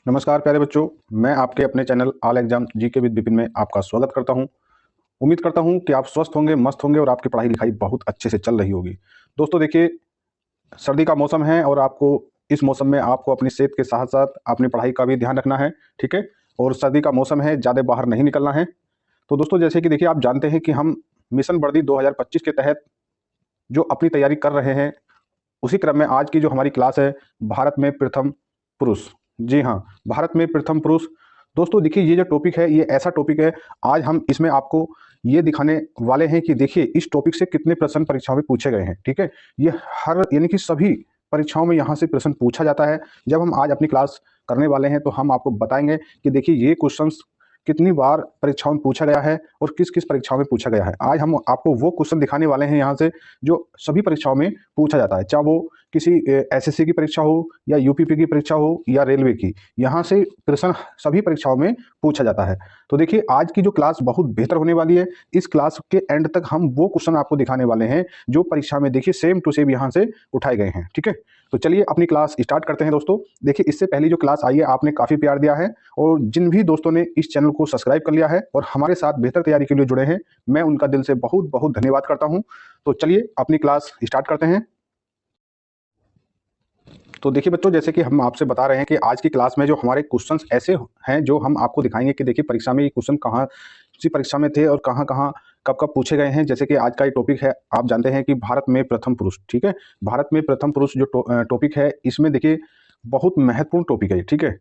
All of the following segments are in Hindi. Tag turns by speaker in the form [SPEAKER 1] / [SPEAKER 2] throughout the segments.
[SPEAKER 1] नमस्कार प्यारे बच्चों, मैं आपके अपने channel all exam GK with Vipin में आपका स्वागत करता हूं। उम्मीद करता हूं कि आप स्वस्थ होंगे, मस्त होंगे और आपकी पढ़ाई लिखाई बहुत अच्छे से चल रही होगी। दोस्तों देखिए, सर्दी का मौसम है और आपको इस मौसम में आपको अपनी सेहत के साथ साथ अपनी पढ़ाई का भी ध्यान रखना है, ठीक है। और सर्दी का मौसम है, ज़्यादा बाहर नहीं निकलना है। तो दोस्तों जैसे कि देखिए, आप जानते हैं कि हम मिशन वर्दी 2025 के तहत जो अपनी तैयारी कर रहे हैं, उसी क्रम में आज की जो हमारी क्लास है, भारत में प्रथम पुरुष। जी हाँ, भारत में प्रथम पुरुष। दोस्तों देखिए, ये जो टॉपिक है, ये ऐसा टॉपिक है, आज हम इसमें आपको ये दिखाने वाले हैं कि देखिए इस टॉपिक से कितने प्रश्न परीक्षाओं में पूछे गए हैं, ठीक है। ये हर यानी कि सभी परीक्षाओं में यहाँ से प्रश्न पूछा जाता है। जब हम आज अपनी क्लास करने वाले हैं तो हम आपको बताएंगे कि देखिए ये क्वेश्चंस कितनी बार परीक्षाओं में पूछा गया है और किस किस परीक्षाओं में पूछा गया है। आज हम आपको वो क्वेश्चन दिखाने वाले हैं यहाँ से जो सभी परीक्षाओं में पूछा जाता है, चाहे वो किसी एसएससी की परीक्षा हो या यूपीपी की परीक्षा हो या रेलवे की। यहाँ से प्रश्न सभी परीक्षाओं में पूछा जाता है। तो देखिए आज की जो क्लास बहुत बेहतर होने वाली है। इस क्लास के एंड तक हम वो क्वेश्चन आपको दिखाने वाले हैं जो परीक्षा में देखिए सेम टू सेम यहाँ से उठाए गए हैं, ठीक है। तो चलिए अपनी क्लास स्टार्ट करते हैं। दोस्तों देखिए, इससे पहले जो क्लास आई है आपने काफ़ी प्यार दिया है और जिन भी दोस्तों ने इस चैनल को सब्सक्राइब कर लिया है और हमारे साथ बेहतर तैयारी के लिए जुड़े हैं, मैं उनका दिल से बहुत बहुत धन्यवाद करता हूं। तो चलिए अपनी क्लास स्टार्ट करते हैं। तो देखिए बच्चों, जैसे कि हम आपसे बता रहे हैं कि आज की क्लास में जो हमारे क्वेश्चंस ऐसे हैं जो हम आपको दिखाएंगे कि देखिए परीक्षा में ये क्वेश्चन कहाँ सी परीक्षा में थे और कहाँ कहाँ कब कब पूछे गए हैं। जैसे कि आज का ये टॉपिक है, आप जानते हैं कि भारत में प्रथम पुरुष, ठीक है। भारत में प्रथम पुरुष जो टॉपिक है, इसमें देखिए बहुत महत्वपूर्ण टॉपिक है, ठीक है।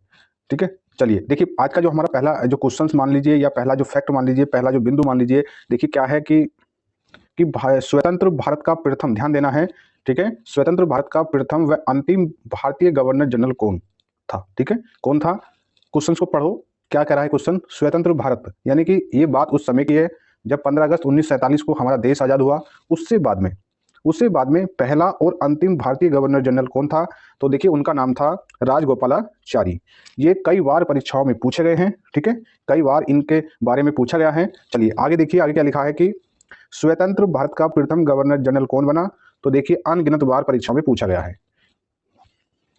[SPEAKER 1] ठीक है, चलिए देखिए आज का जो हमारा पहला जो क्वेश्चन मान लीजिए या पहला जो फैक्ट मान लीजिए, पहला जो बिंदु मान लीजिए, देखिए क्या है कि स्वतंत्र भारत का प्रथम, ध्यान देना है, ठीक है। स्वतंत्र भारत का प्रथम व अंतिम भारतीय गवर्नर जनरल कौन था, ठीक है। कौन था, क्वेश्चन को पढ़ो। क्या कह रहा है क्वेश्चन, स्वतंत्र भारत, यानी कि ये बात उस समय की है जब 15 अगस्त 1947 को हमारा देश आज़ाद हुआ। उससे बाद में पहला और अंतिम भारतीय गवर्नर जनरल कौन था, तो देखिए उनका नाम था राजगोपालाचारी। ये कई बार परीक्षाओं में पूछे गए हैं, ठीक है। कई बार इनके बारे में पूछा गया है। चलिए आगे देखिए, आगे क्या लिखा है कि स्वतंत्र भारत का प्रथम गवर्नर जनरल कौन बना, तो देखिए अनगिनत बार परीक्षाओं में पूछा गया है,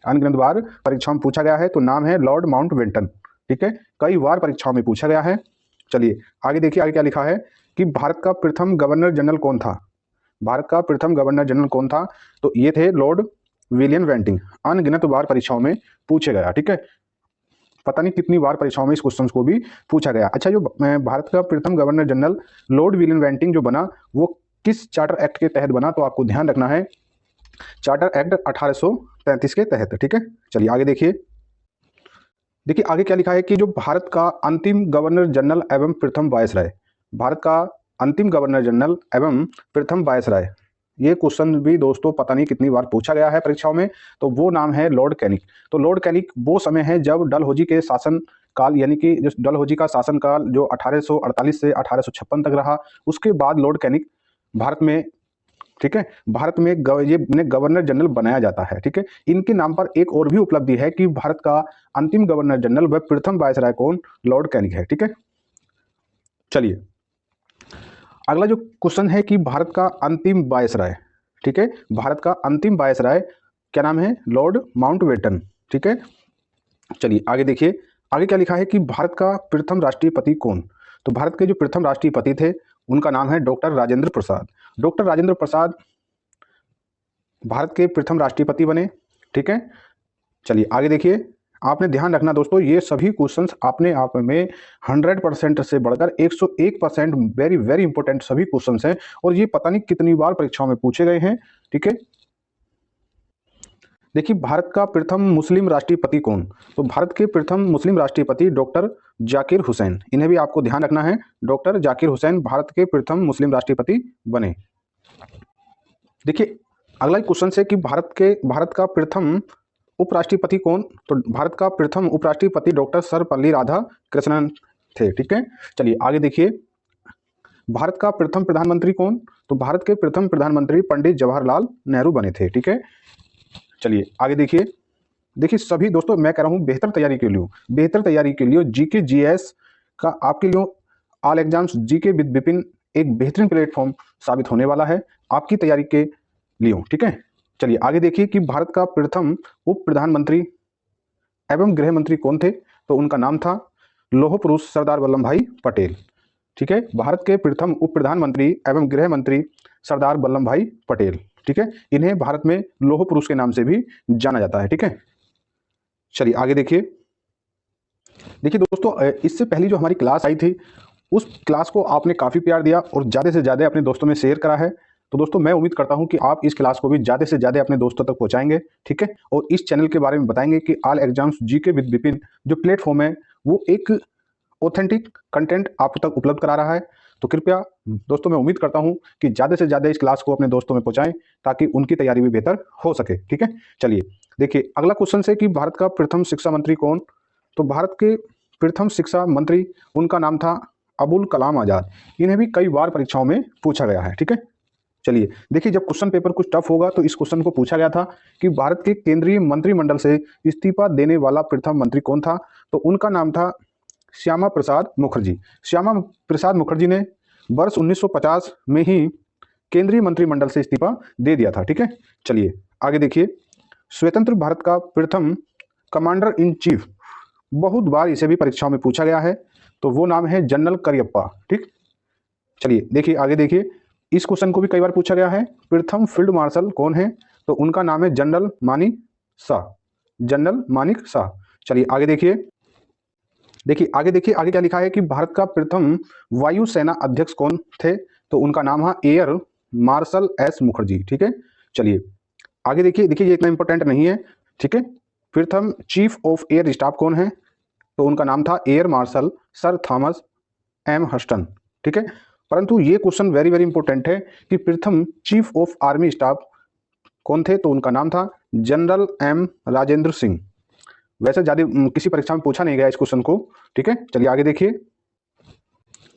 [SPEAKER 1] अनगिनत बार परीक्षाओं में पूछा गया है। तो नाम है लॉर्ड माउंटबेटन, ठीक है। कई बार परीक्षाओं में पूछा गया है। चलिए आगे देखिए, आगे क्या लिखा है कि भारत का प्रथम गवर्नर जनरल कौन था। भारत का प्रथम गवर्नर जनरल कौन था, तो ये थे लॉर्ड विलियम बेंटिंग। अनगिनत बार परीक्षाओं में पूछे गया, ठीक है। पता नहीं कितनी बार परीक्षाओं में इस क्वेश्चन को भी पूछा गया। अच्छा, जो भारत का प्रथम governor general lord William Bentinck जो बना, वो किस चार्टर एक्ट के तहत बना, तो आपको ध्यान रखना है चार्टर एक्ट 1833 के तहत, ठीक है। चलिए आगे देखिए, देखिए आगे क्या लिखा है कि जो भारत का अंतिम गवर्नर जनरल एवं प्रथम वायसराय, भारत का अंतिम गवर्नर जनरल एवं प्रथम वायसराय, ये क्वेश्चन भी दोस्तों पता नहीं कितनी बार पूछा गया है परीक्षाओं में। तो वो नाम है लॉर्ड कैनिंग। तो लॉर्ड कैनिंग वो समय है जब डलहौजी के शासन काल, यानी कि जो डलहौजी का शासनकाल जो 1848 से 1856 तक रहा, उसके बाद लॉर्ड कैनिंग भारत में, ठीक है, भारत में ये गवर्नर जनरल बनाया जाता है, ठीक है। इनके नाम पर एक और भी उपलब्धि है कि भारत का अंतिम गवर्नर जनरल व प्रथम वायसराय कौन, लॉर्ड कैनिंग है, ठीक है। चलिए अगला जो क्वेश्चन है कि भारत का अंतिम वायसराय, ठीक है, भारत का अंतिम वायसराय क्या नाम है, लॉर्ड माउंटबेटन, ठीक है। चलिए आगे देखिए, आगे क्या लिखा है कि भारत का प्रथम राष्ट्रपति कौन, तो भारत के जो प्रथम राष्ट्रपति थे उनका नाम है डॉक्टर राजेंद्र प्रसाद। डॉक्टर राजेंद्र प्रसाद भारत के प्रथम राष्ट्रपति बने, ठीक है। चलिए आगे देखिए, आपने ध्यान रखना दोस्तों, ये सभी क्वेश्चंस अपने आप में 100% से बढ़कर 101% वेरी वेरी इंपॉर्टेंट सभी क्वेश्चंस हैं और ये पता नहीं कितनी बार परीक्षाओं में पूछे गए हैं, ठीक है। देखिए भारत का प्रथम मुस्लिम राष्ट्रपति कौन, तो भारत के प्रथम मुस्लिम राष्ट्रपति डॉक्टर जाकिर हुसैन, इन्हें भी आपको ध्यान रखना है। डॉक्टर जाकिर हुसैन भारत के प्रथम मुस्लिम राष्ट्रपति बने। देखिए अगला क्वेश्चन है कि भारत का प्रथम उपराष्ट्रपति कौन, तो भारत का प्रथम उपराष्ट्रपति डॉक्टर सर्वपल्ली राधाकृष्णन थे, ठीक है। चलिए आगे देखिए, भारत का प्रथम प्रधानमंत्री कौन, तो भारत के प्रथम प्रधानमंत्री पंडित जवाहरलाल नेहरू बने थे, ठीक है। चलिए आगे देखिए, देखिए सभी दोस्तों मैं कह रहा हूँ बेहतर तैयारी के लिए जीके जीएस का आपके लिए all exams GK with Vipin एक बेहतरीन प्लेटफॉर्म साबित होने वाला है आपकी तैयारी के लिए, ठीक है। चलिए आगे देखिए कि भारत का प्रथम उप प्रधानमंत्री एवं गृह मंत्री कौन थे? तो उनका नाम था लौह पुरुष सरदार वल्लभ भाई पटेल। ठीक है, भारत के प्रथम उप प्रधानमंत्री एवं गृह मंत्री सरदार वल्लभ भाई पटेल। ठीक है, इन्हें भारत में लौह पुरुष के नाम से भी जाना जाता है। ठीक है, चलिए आगे देखिए। देखिए दोस्तों, इससे पहली जो हमारी क्लास आई थी उस क्लास को आपने काफ़ी प्यार दिया और ज़्यादा से ज़्यादा अपने दोस्तों में शेयर करा है। तो दोस्तों मैं उम्मीद करता हूं कि आप इस क्लास को भी ज़्यादा से ज़्यादा अपने दोस्तों तक पहुंचाएंगे। ठीक है, और इस चैनल के बारे में बताएंगे कि all exams GK with Vipin जो प्लेटफॉर्म है वो एक ऑथेंटिक कंटेंट आप तक उपलब्ध करा रहा है। तो कृपया दोस्तों मैं उम्मीद करता हूं कि ज़्यादा से ज़्यादा इस क्लास को अपने दोस्तों में पहुंचाएं ताकि उनकी तैयारी भी बेहतर हो सके। ठीक है, चलिए देखिए अगला क्वेश्चन है कि भारत का प्रथम शिक्षा मंत्री कौन? तो भारत के प्रथम शिक्षा मंत्री उनका नाम था अबुल कलाम आज़ाद। इन्हें भी कई बार परीक्षाओं में पूछा गया है। ठीक है, चलिए देखिए जब क्वेश्चन पेपर कुछ टफ होगा तो इस क्वेश्चन को पूछा गया था कि भारत के केंद्रीय मंत्रिमंडल से इस्तीफा देने वाला प्रथम मंत्री कौन था? तो उनका नाम था श्यामा प्रसाद मुखर्जी। श्यामा प्रसाद मुखर्जी ने वर्ष 1950 में ही केंद्रीय मंत्रिमंडल से इस्तीफा दे दिया था। ठीक है, चलिए आगे देखिए। स्वतंत्र भारत का प्रथम कमांडर इन चीफ, बहुत बार इसे भी परीक्षाओं में पूछा गया है, तो वो नाम है जनरल करियप्पा। ठीक, चलिए देखिए आगे देखिए। इस क्वेश्चन को भी कई बार पूछा गया है, प्रथम फील्ड मार्शल कौन है? तो उनका नाम है जनरल मानिक शाह। जनरल मानिक शाह। चलिए आगे देखिए। देखिए आगे देखिए, आगे क्या लिखा है कि भारत का प्रथम वायुसेना अध्यक्ष कौन थे? तो उनका नाम है एयर मार्शल एस मुखर्जी। ठीक है, चलिए आगे देखिए। देखिए ये इतना इंपॉर्टेंट नहीं है। ठीक है, प्रथम चीफ ऑफ एयर स्टाफ कौन है? तो उनका नाम था air marshal sir Thomas M Huston. ठीक है, परंतु ये क्वेश्चन वेरी वेरी इंपॉर्टेंट है कि प्रथम चीफ ऑफ आर्मी स्टाफ कौन थे? तो उनका नाम था जनरल एम राजेंद्र सिंह। वैसे ज़्यादा किसी परीक्षा में पूछा नहीं गया इस क्वेश्चन को। ठीक है, चलिए आगे देखिए।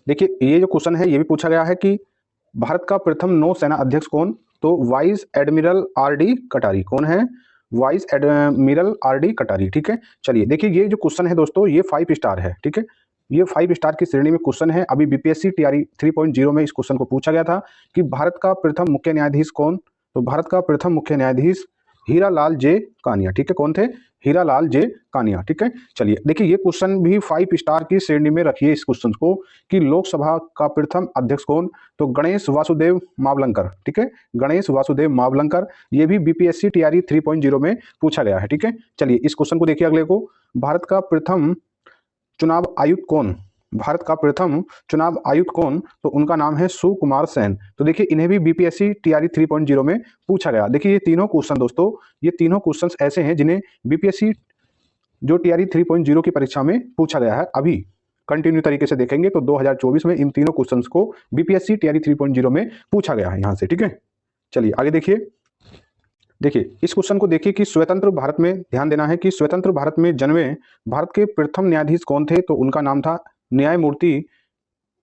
[SPEAKER 1] देखिए ये जो क्वेश्चन है ये भी पूछा गया है कि भारत का प्रथम नौसेना अध्यक्ष कौन? तो वाइस एडमिरल आर डी कटारी। कौन है? वाइस एडमिरल आर डी कटारी। ठीक है, चलिए देखिए ये जो क्वेश्चन है दोस्तों ये 5 स्टार है। ठीक है, ये 5 स्टार की श्रेणी में क्वेश्चन है। अभी बीपीएससी टीआरई 3.0 में इस क्वेश्चन को पूछा गया था कि भारत का प्रथम मुख्य न्यायाधीश कौन? तो भारत का प्रथम मुख्य न्यायाधीश हीरालाल जे कानिया। ठीक है, कौन थे? हीरालाल जे कानिया। ठीक है, चलिए देखिए ये क्वेश्चन भी 5 स्टार की श्रेणी में रखिए इस क्वेश्चन को कि लोकसभा का प्रथम अध्यक्ष कौन? तो गणेश वासुदेव मावलंकर। ठीक है, गणेश वासुदेव मावलंकर। ये भी बीपीएससी टीआरई 3.0 में पूछा गया है। ठीक है, चलिए इस क्वेश्चन को देखिए अगले को। भारत का प्रथम चुनाव आयुक्त कौन? भारत का प्रथम चुनाव आयुक्त कौन? तो उनका नाम है सुकुमार सेन। तो देखिए इन्हें भी बीपीएससी टीआरई 3.0 में पूछा गया। देखिए ये तीनों क्वेश्चन दोस्तों, ये तीनों क्वेश्चंस ऐसे हैं जिन्हें बीपीएससी जो टीआरई 3.0 की परीक्षा में पूछा गया है। अभी कंटिन्यू तरीके से देखेंगे तो 2024 में इन तीनों क्वेश्चंस को बीपीएससी टीआरई 3.0 में पूछा गया है यहाँ से। ठीक है, चलिए आगे देखिए। देखिए इस क्वेश्चन को देखिए कि स्वतंत्र भारत में, ध्यान देना है कि स्वतंत्र भारत में जन्मे भारत के प्रथम न्यायाधीश कौन थे? तो उनका नाम था न्यायमूर्ति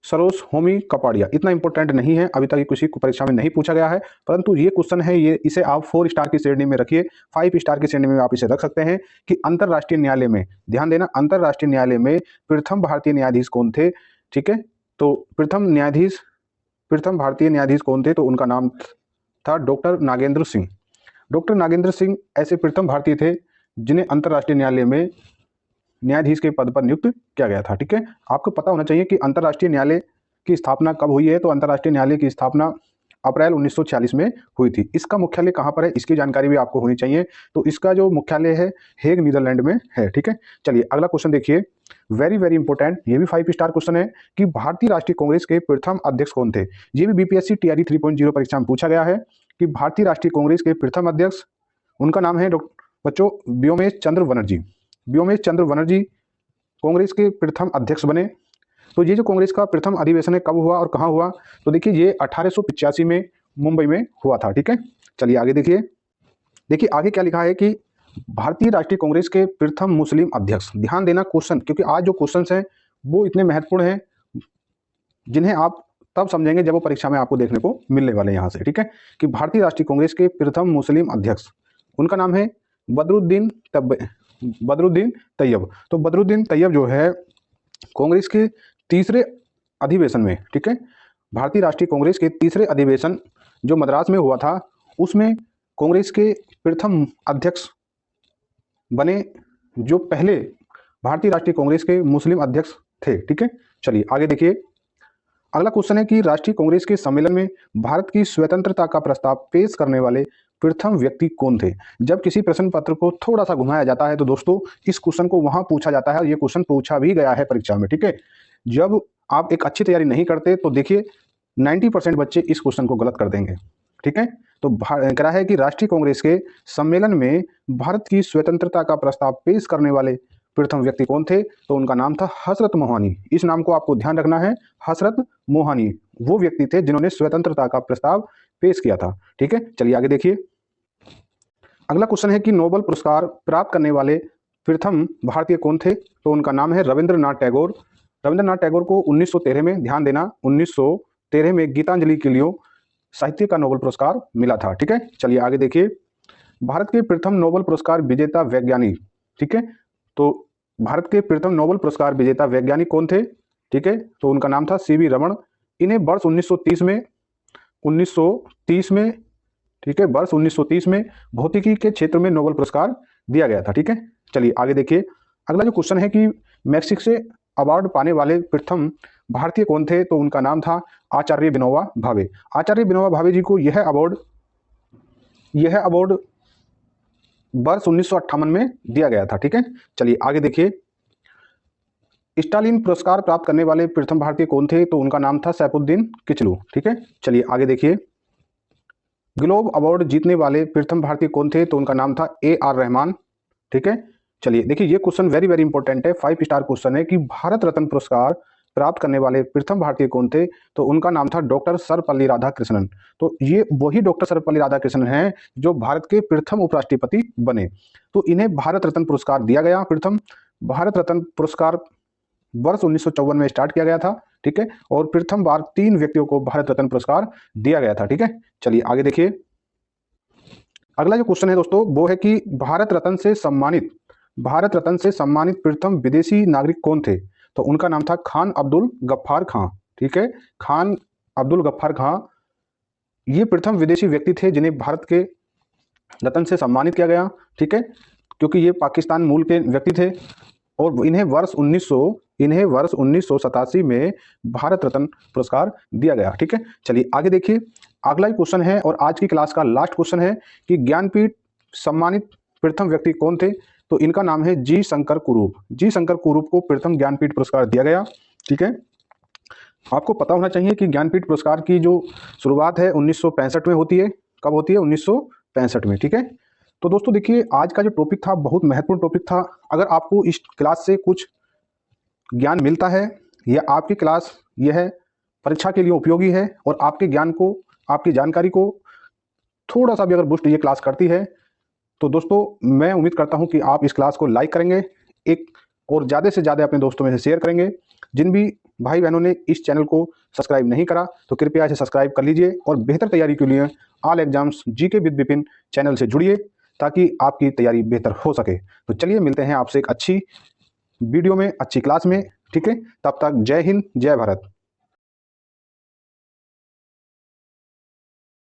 [SPEAKER 1] सरोज होमी कपाड़िया। इतना इंपॉर्टेंट नहीं है, अभी तक किसी को परीक्षा में नहीं पूछा गया है, परंतु ये क्वेश्चन है, ये इसे आप 4 स्टार की श्रेणी में रखिए। 5 स्टार की श्रेणी में आप इसे रख सकते हैं कि अंतर्राष्ट्रीय न्यायालय में, ध्यान देना, अंतर्राष्ट्रीय न्यायालय में प्रथम भारतीय न्यायाधीश कौन थे? ठीक है, तो प्रथम भारतीय न्यायाधीश कौन थे? तो उनका नाम था डॉक्टर नागेंद्र सिंह। डॉक्टर नागेंद्र सिंह ऐसे प्रथम भारतीय थे जिन्हें अंतर्राष्ट्रीय न्यायालय में न्यायाधीश के पद पर नियुक्त किया गया था। ठीक है, आपको पता होना चाहिए कि अंतर्राष्ट्रीय न्यायालय की स्थापना कब हुई है? तो अंतर्राष्ट्रीय न्यायालय की स्थापना अप्रैल 1946 में हुई थी। इसका मुख्यालय कहाँ पर है इसकी जानकारी भी आपको होनी चाहिए। तो इसका जो मुख्यालय है हेग नीदरलैंड में है। ठीक है, चलिए अगला क्वेश्चन देखिए, वेरी वेरी इंपॉर्टेंट, ये भी 5 स्टार क्वेश्चन है कि भारतीय राष्ट्रीय कांग्रेस के प्रथम अध्यक्ष कौन थे? ये भी बीपीएससी टीआरई 3.0 परीक्षा में पूछा गया है कि भारतीय राष्ट्रीय कांग्रेस के प्रथम अध्यक्ष, उनका नाम है बच्चों व्योमेश चंद्र बनर्जी। व्योमेश चंद्र बनर्जी कांग्रेस के प्रथम अध्यक्ष बने। तो ये जो कांग्रेस का प्रथम अधिवेशन है कब हुआ और कहाँ हुआ? तो देखिए ये 1885 में मुंबई में हुआ था। ठीक है, चलिए आगे देखिए। देखिए आगे क्या लिखा है कि भारतीय राष्ट्रीय कांग्रेस के प्रथम मुस्लिम अध्यक्ष। ध्यान देना क्वेश्चन, क्योंकि आज जो क्वेश्चन हैं वो इतने महत्वपूर्ण हैं जिन्हें आप तब समझेंगे जब वो परीक्षा में आपको देखने को मिलने वाले हैं यहाँ से। ठीक है, कि भारतीय राष्ट्रीय कांग्रेस के प्रथम मुस्लिम अध्यक्ष, उनका नाम है बदरुद्दीन तैयब। तो बदरुद्दीन तैयब जो है कांग्रेस के तीसरे अधिवेशन में, ठीक है, भारतीय राष्ट्रीय कांग्रेस के तीसरे अधिवेशन जो मद्रास में हुआ था उसमें कांग्रेस के प्रथम अध्यक्ष बने जो पहले भारतीय राष्ट्रीय कांग्रेस के मुस्लिम अध्यक्ष थे। ठीक है, चलिए आगे देखिए। अगला क्वेश्चन है कि राष्ट्रीय कांग्रेस के सम्मेलन में भारत की स्वतंत्रता का प्रस्ताव पेश करने वाले प्रथम व्यक्ति कौन थे। जब किसी प्रश्न पत्र को थोड़ा सा घुमाया जाता है तो दोस्तों इस क्वेश्चन को वहां पूछा जाता है और ये क्वेश्चन पूछा भी गया है परीक्षा में। ठीक है, जब आप एक अच्छी तैयारी नहीं करते तो देखिए 90% बच्चे इस क्वेश्चन को गलत कर देंगे। ठीक है, तो कह रहा है कि राष्ट्रीय कांग्रेस के सम्मेलन में भारत की स्वतंत्रता का प्रस्ताव पेश करने वाले प्रथम व्यक्ति कौन थे, तो उनका नाम था हजरत मोहानी। इस नाम को आपको ध्यान रखना है, हजरत मोहानी वो व्यक्ति थे जिन्होंने स्वतंत्रता का प्रस्ताव पेश किया था। ठीक है, चलिए आगे देखिए। अगला क्वेश्चन है कि नोबेल पुरस्कार प्राप्त करने वाले प्रथम भारतीय कौन थे, तो उनका नाम है रविंद्रनाथ टैगोर। रविंद्रनाथ टैगोर को 1913 में, ध्यान देना, 1913 में गीतांजलि के लिए साहित्य का नोबेल पुरस्कार मिला था। ठीक है, चलिए आगे देखिए। भारत के प्रथम नोबेल पुरस्कार विजेता वैज्ञानिक, ठीक है, तो भारत के प्रथम नोबेल पुरस्कार विजेता वैज्ञानिक कौन थे। ठीक है, तो उनका नाम था सीवी रमन। इन्हें वर्ष 1930 में ठीक है, वर्ष 1930 में भौतिकी के क्षेत्र में नोबेल पुरस्कार दिया गया था। ठीक है, चलिए आगे देखिए। अगला जो क्वेश्चन है कि मैक्सिक से अवार्ड पाने वाले प्रथम भारतीय कौन थे, तो उनका नाम था आचार्य विनोबा भावे। आचार्य विनोबा भावे जी को यह अवार्ड वर्ष 1958 में दिया गया था। ठीक है, चलिए आगे देखिए। स्टालिन पुरस्कार प्राप्त करने वाले प्रथम भारतीय कौन थे, तो उनका नाम था सैफुद्दीन किचलू। ठीक है, चलिए आगे देखिए। ग्लोब अवार्ड जीतने वाले प्रथम भारतीय कौन थे, तो उनका नाम था AR रहमान। ठीक है, चलिए देखिए ये क्वेश्चन वेरी वेरी इंपॉर्टेंट है, 5 स्टार क्वेश्चन है कि भारत रत्न पुरस्कार प्राप्त करने वाले प्रथम भारतीय कौन थे, तो उनका नाम था डॉक्टर सर्वपल्ली राधाकृष्णन। तो ये वही डॉक्टर सर्वपल्ली राधाकृष्णन हैं जो भारत के प्रथम उपराष्ट्रपति बने। तो इन्हें भारत रत्न पुरस्कार दिया गया। प्रथम भारत रत्न पुरस्कार वर्ष 1954 में स्टार्ट किया गया था। ठीक है, और प्रथम बार 3 व्यक्तियों को भारत रत्न पुरस्कार दिया गया था। ठीक है, चलिए आगे देखिए। अगला जो क्वेश्चन है दोस्तों वो है कि भारत रत्न से सम्मानित प्रथम विदेशी नागरिक कौन थे, तो उनका नाम था खान अब्दुल गफ्फार खां। ठीक है, खान अब्दुल गफ्फार खां ये प्रथम विदेशी व्यक्ति थे जिन्हें भारत के रत्न से सम्मानित किया गया। ठीक है, क्योंकि ये पाकिस्तान मूल के व्यक्ति थे और इन्हें वर्ष 1987 में भारत रत्न पुरस्कार दिया गया। ठीक है, चलिए आगे देखिए। अगला क्वेश्चन है और आज की क्लास का लास्ट क्वेश्चन है कि ज्ञानपीठ सम्मानित प्रथम व्यक्ति कौन थे, तो इनका नाम है जी शंकर कुरूप। जी शंकर कुरूप को प्रथम ज्ञानपीठ पुरस्कार दिया गया। ठीक है, आपको पता होना चाहिए कि ज्ञानपीठ पुरस्कार की जो शुरुआत है 1965 में होती है। कब होती है? 1965 में। ठीक है, तो दोस्तों देखिए आज का जो टॉपिक था बहुत महत्वपूर्ण टॉपिक था। अगर आपको इस क्लास से कुछ ज्ञान मिलता है या आपकी क्लास यह परीक्षा के लिए उपयोगी है और आपके ज्ञान को, आपकी जानकारी को थोड़ा सा भी अगर बूस्ट ये क्लास करती है, तो दोस्तों मैं उम्मीद करता हूं कि आप इस क्लास को लाइक करेंगे, एक और ज़्यादा से ज़्यादा अपने दोस्तों में से शेयर करेंगे। जिन भी भाई बहनों ने इस चैनल को सब्सक्राइब नहीं करा तो कृपया इसे सब्सक्राइब कर लीजिए और बेहतर तैयारी के लिए all exams GK with Vipin channel से जुड़िए ताकि आपकी तैयारी बेहतर हो सके। तो चलिए मिलते हैं आपसे एक अच्छी वीडियो में, अच्छी क्लास में। ठीक है, तब तक जय हिंद, जय भारत।